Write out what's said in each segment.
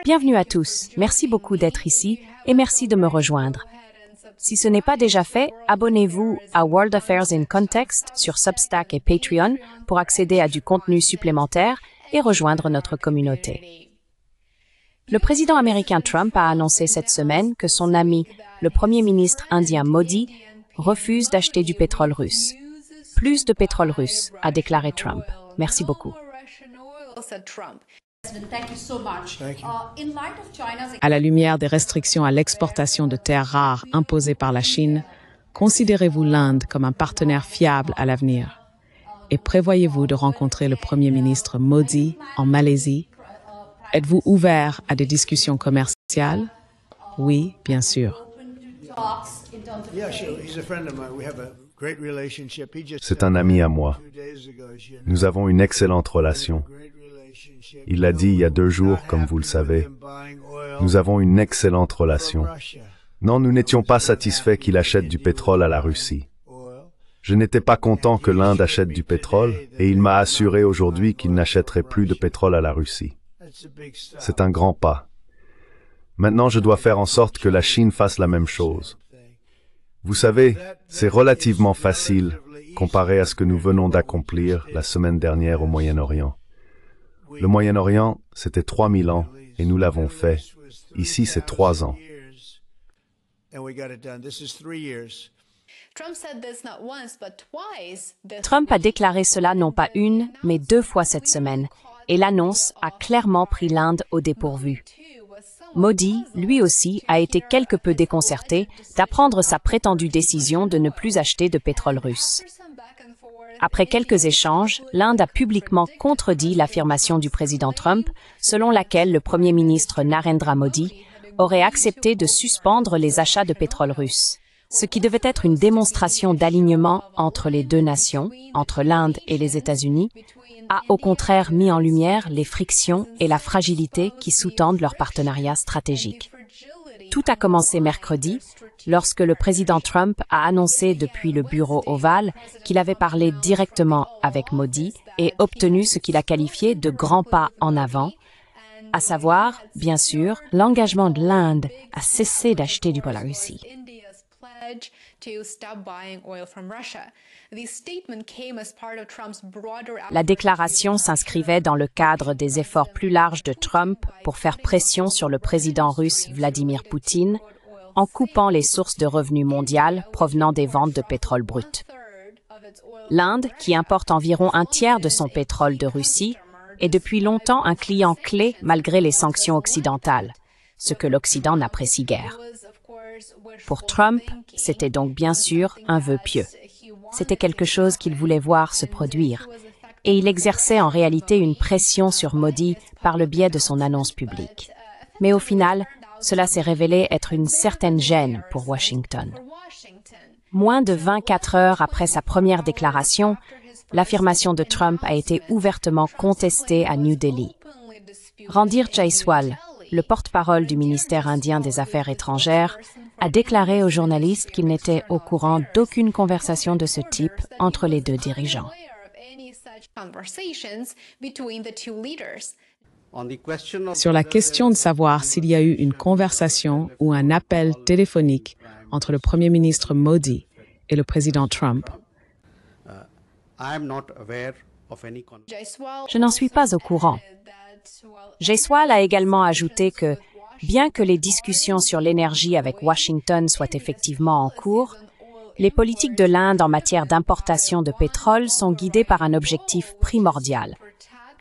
Bienvenue à tous. Merci beaucoup d'être ici et merci de me rejoindre. Si ce n'est pas déjà fait, abonnez-vous à World Affairs in Context sur Substack et Patreon pour accéder à du contenu supplémentaire et rejoindre notre communauté. Le président américain Trump a annoncé cette semaine que son ami, le Premier ministre indien Modi, refuse d'acheter du pétrole russe. Plus de pétrole russe, a déclaré Trump. Merci beaucoup. À la lumière des restrictions à l'exportation de terres rares imposées par la Chine, considérez-vous l'Inde comme un partenaire fiable à l'avenir? Et prévoyez-vous de rencontrer le Premier ministre Modi en Malaisie? Êtes-vous ouvert à des discussions commerciales? Oui, bien sûr. C'est un ami à moi. Nous avons une excellente relation. Il l'a dit il y a 2 jours, comme vous le savez. Nous avons une excellente relation. Non, nous n'étions pas satisfaits qu'il achète du pétrole à la Russie. Je n'étais pas content que l'Inde achète du pétrole et il m'a assuré aujourd'hui qu'il n'achèterait plus de pétrole à la Russie. C'est un grand pas. Maintenant, je dois faire en sorte que la Chine fasse la même chose. Vous savez, c'est relativement facile comparé à ce que nous venons d'accomplir la semaine dernière au Moyen-Orient. Le Moyen-Orient, c'était 3000 ans et nous l'avons fait. Ici, c'est 3 ans. Trump a déclaré cela non pas une, mais 2 fois cette semaine, et l'annonce a clairement pris l'Inde au dépourvu. Modi, lui aussi, a été quelque peu déconcerté d'apprendre sa prétendue décision de ne plus acheter de pétrole russe. Après quelques échanges, l'Inde a publiquement contredit l'affirmation du président Trump, selon laquelle le Premier ministre Narendra Modi aurait accepté de suspendre les achats de pétrole russe. Ce qui devait être une démonstration d'alignement entre les 2 nations, entre l'Inde et les États-Unis, a au contraire mis en lumière les frictions et la fragilité qui sous-tendent leur partenariat stratégique. Tout a commencé mercredi, lorsque le président Trump a annoncé depuis le bureau ovale qu'il avait parlé directement avec Modi et obtenu ce qu'il a qualifié de grands pas en avant, à savoir, bien sûr, l'engagement de l'Inde à cesser d'acheter du pétrole à la Russie. La déclaration s'inscrivait dans le cadre des efforts plus larges de Trump pour faire pression sur le président russe Vladimir Poutine en coupant les sources de revenus mondiales provenant des ventes de pétrole brut. L'Inde, qui importe environ 1/3 de son pétrole de Russie, est depuis longtemps un client clé malgré les sanctions occidentales, ce que l'Occident n'apprécie guère. Pour Trump, c'était donc bien sûr un vœu pieux. C'était quelque chose qu'il voulait voir se produire, et il exerçait en réalité une pression sur Modi par le biais de son annonce publique. Mais au final, cela s'est révélé être une certaine gêne pour Washington. Moins de 24 heures après sa première déclaration, l'affirmation de Trump a été ouvertement contestée à New Delhi. Randhir Jaiswal, le porte-parole du ministère indien des Affaires étrangères, a déclaré aux journalistes qu'il n'était au courant d'aucune conversation de ce type entre les 2 dirigeants. Sur la question de savoir s'il y a eu une conversation ou un appel téléphonique entre le Premier ministre Modi et le président Trump, Je n'en suis pas au courant. Jaiswal a également ajouté que, bien que les discussions sur l'énergie avec Washington soient effectivement en cours, les politiques de l'Inde en matière d'importation de pétrole sont guidées par un objectif primordial: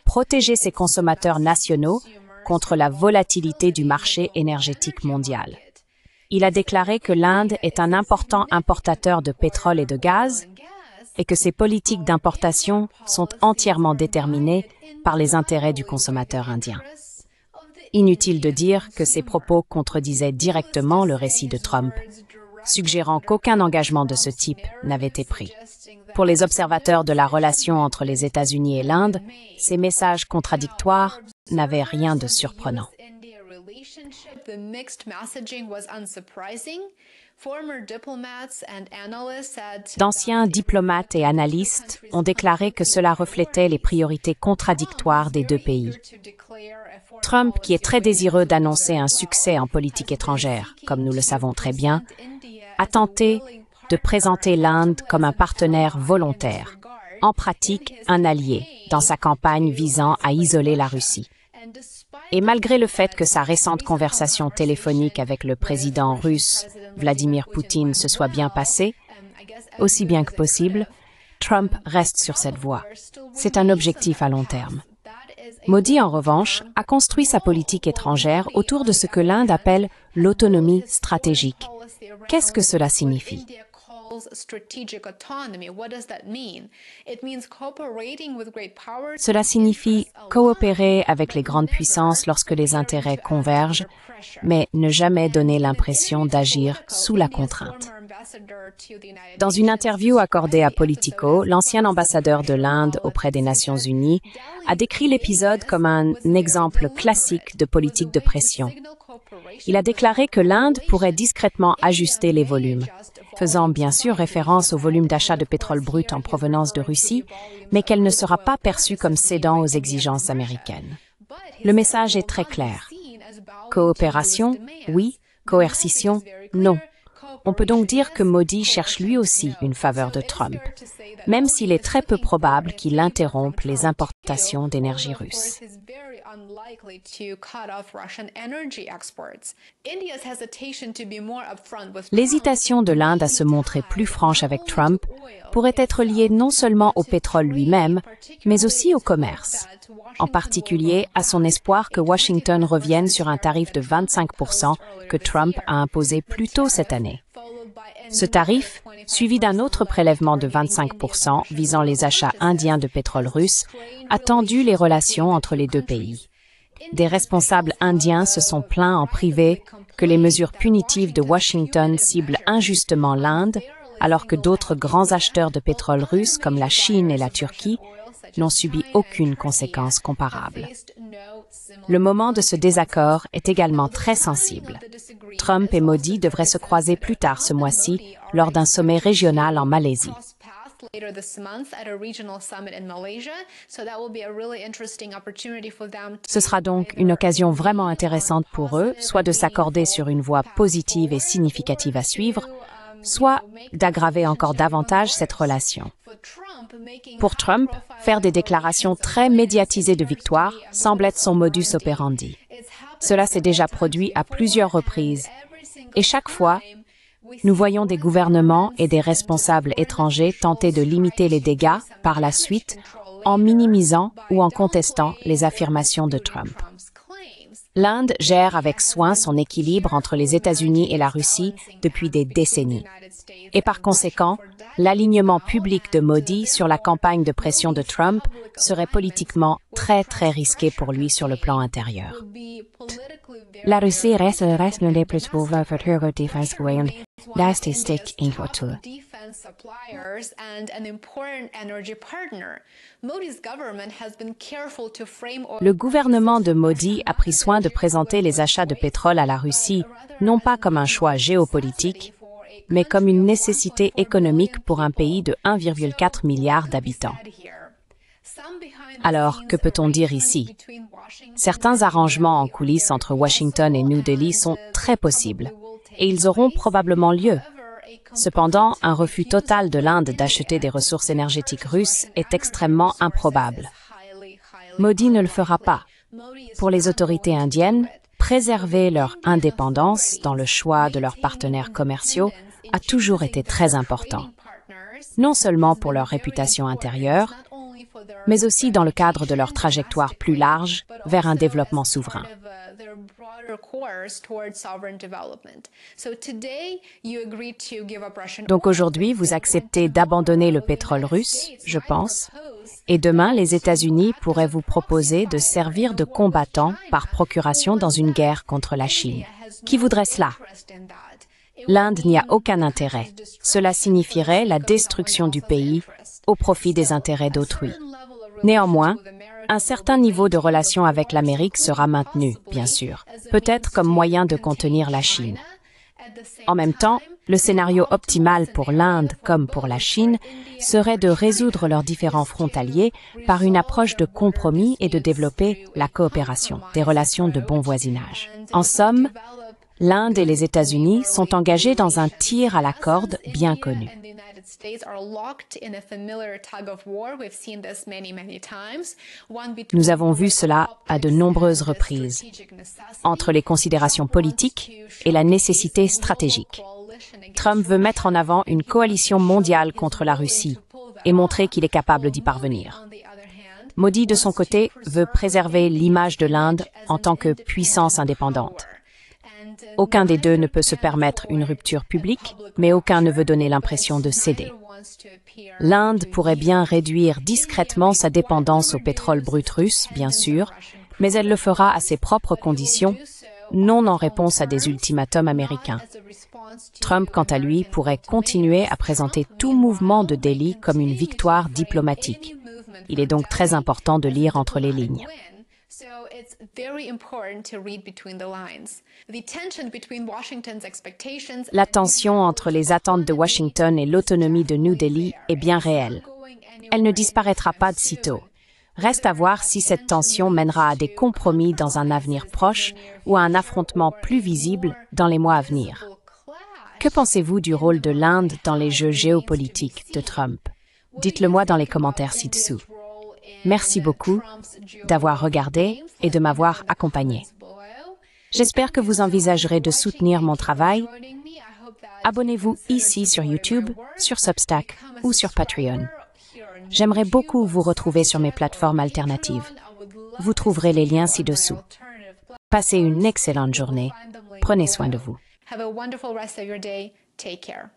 protéger ses consommateurs nationaux contre la volatilité du marché énergétique mondial. Il a déclaré que l'Inde est un important importateur de pétrole et de gaz et que ses politiques d'importation sont entièrement déterminées par les intérêts du consommateur indien. Inutile de dire que ces propos contredisaient directement le récit de Trump, suggérant qu'aucun engagement de ce type n'avait été pris. Pour les observateurs de la relation entre les États-Unis et l'Inde, ces messages contradictoires n'avaient rien de surprenant. D'anciens diplomates et analystes ont déclaré que cela reflétait les priorités contradictoires des deux pays. Trump, qui est très désireux d'annoncer un succès en politique étrangère, comme nous le savons très bien, a tenté de présenter l'Inde comme un partenaire volontaire, en pratique un allié, dans sa campagne visant à isoler la Russie. Et malgré le fait que sa récente conversation téléphonique avec le président russe, Vladimir Poutine, se soit bien passée, aussi bien que possible, Trump reste sur cette voie. C'est un objectif à long terme. Modi, en revanche, a construit sa politique étrangère autour de ce que l'Inde appelle l'autonomie stratégique. Qu'est-ce que cela signifie? Cela signifie coopérer avec les grandes puissances lorsque les intérêts convergent, mais ne jamais donner l'impression d'agir sous la contrainte. Dans une interview accordée à Politico, l'ancien ambassadeur de l'Inde auprès des Nations Unies a décrit l'épisode comme un exemple classique de politique de pression. Il a déclaré que l'Inde pourrait discrètement ajuster les volumes, faisant bien sûr référence au volume d'achat de pétrole brut en provenance de Russie, mais qu'elle ne sera pas perçue comme cédant aux exigences américaines. Le message est très clair. Coopération, oui. Coercition, non. On peut donc dire que Modi cherche lui aussi une faveur de Trump, même s'il est très peu probable qu'il interrompe les importations d'énergie russe. L'hésitation de l'Inde à se montrer plus franche avec Trump pourrait être liée non seulement au pétrole lui-même, mais aussi au commerce, en particulier à son espoir que Washington revienne sur un tarif de 25% que Trump a imposé plus tôt cette année. Ce tarif, suivi d'un autre prélèvement de 25% visant les achats indiens de pétrole russe, a tendu les relations entre les deux pays. Des responsables indiens se sont plaints en privé que les mesures punitives de Washington ciblent injustement l'Inde, alors que d'autres grands acheteurs de pétrole russe comme la Chine et la Turquie n'ont subi aucune conséquence comparable. Le moment de ce désaccord est également très sensible. Trump et Modi devraient se croiser plus tard ce mois-ci lors d'un sommet régional en Malaisie. Ce sera donc une occasion vraiment intéressante pour eux, soit de s'accorder sur une voie positive et significative à suivre, soit d'aggraver encore davantage cette relation. Pour Trump, faire des déclarations très médiatisées de victoire semble être son modus operandi. Cela s'est déjà produit à plusieurs reprises, et chaque fois, nous voyons des gouvernements et des responsables étrangers tenter de limiter les dégâts par la suite en minimisant ou en contestant les affirmations de Trump. L'Inde gère avec soin son équilibre entre les États-Unis et la Russie depuis des décennies. Et par conséquent, l'alignement public de Modi sur la campagne de pression de Trump serait politiquement très risqué pour lui sur le plan intérieur. La Russie reste l'un des plus gros fournisseurs de défense logistique incontestable. Le gouvernement de Modi a pris soin de présenter les achats de pétrole à la Russie non pas comme un choix géopolitique, mais comme une nécessité économique pour un pays de 1,4 milliard d'habitants. Alors, que peut-on dire ici? Certains arrangements en coulisses entre Washington et New Delhi sont très possibles, et ils auront probablement lieu. Cependant, un refus total de l'Inde d'acheter des ressources énergétiques russes est extrêmement improbable. Modi ne le fera pas. Pour les autorités indiennes, préserver leur indépendance dans le choix de leurs partenaires commerciaux a toujours été très important, non seulement pour leur réputation intérieure, mais aussi dans le cadre de leur trajectoire plus large vers un développement souverain. Donc aujourd'hui, vous acceptez d'abandonner le pétrole russe, je pense, et demain, les États-Unis pourraient vous proposer de servir de combattants par procuration dans une guerre contre la Chine. Qui voudrait cela? L'Inde n'y a aucun intérêt. Cela signifierait la destruction du pays au profit des intérêts d'autrui. Néanmoins, un certain niveau de relation avec l'Amérique sera maintenu, bien sûr, peut-être comme moyen de contenir la Chine. En même temps, le scénario optimal pour l'Inde comme pour la Chine serait de résoudre leurs différends frontaliers par une approche de compromis et de développer la coopération, des relations de bon voisinage. En somme, l'Inde et les États-Unis sont engagés dans un tir à la corde bien connu. Nous avons vu cela à de nombreuses reprises, entre les considérations politiques et la nécessité stratégique. Trump veut mettre en avant une coalition mondiale contre la Russie et montrer qu'il est capable d'y parvenir. Modi, de son côté, veut préserver l'image de l'Inde en tant que puissance indépendante. Aucun des deux ne peut se permettre une rupture publique, mais aucun ne veut donner l'impression de céder. L'Inde pourrait bien réduire discrètement sa dépendance au pétrole brut russe, bien sûr, mais elle le fera à ses propres conditions, non en réponse à des ultimatums américains. Trump, quant à lui, pourrait continuer à présenter tout mouvement de Delhi comme une victoire diplomatique. Il est donc très important de lire entre les lignes. La tension entre les attentes de Washington et l'autonomie de New Delhi est bien réelle. Elle ne disparaîtra pas de sitôt. Reste à voir si cette tension mènera à des compromis dans un avenir proche ou à un affrontement plus visible dans les mois à venir. Que pensez-vous du rôle de l'Inde dans les jeux géopolitiques de Trump? Dites-le-moi dans les commentaires ci-dessous. Merci beaucoup d'avoir regardé et de m'avoir accompagné. J'espère que vous envisagerez de soutenir mon travail. Abonnez-vous ici sur YouTube, sur Substack ou sur Patreon. J'aimerais beaucoup vous retrouver sur mes plateformes alternatives. Vous trouverez les liens ci-dessous. Passez une excellente journée. Prenez soin de vous. Have a wonderful rest of your day. Take care.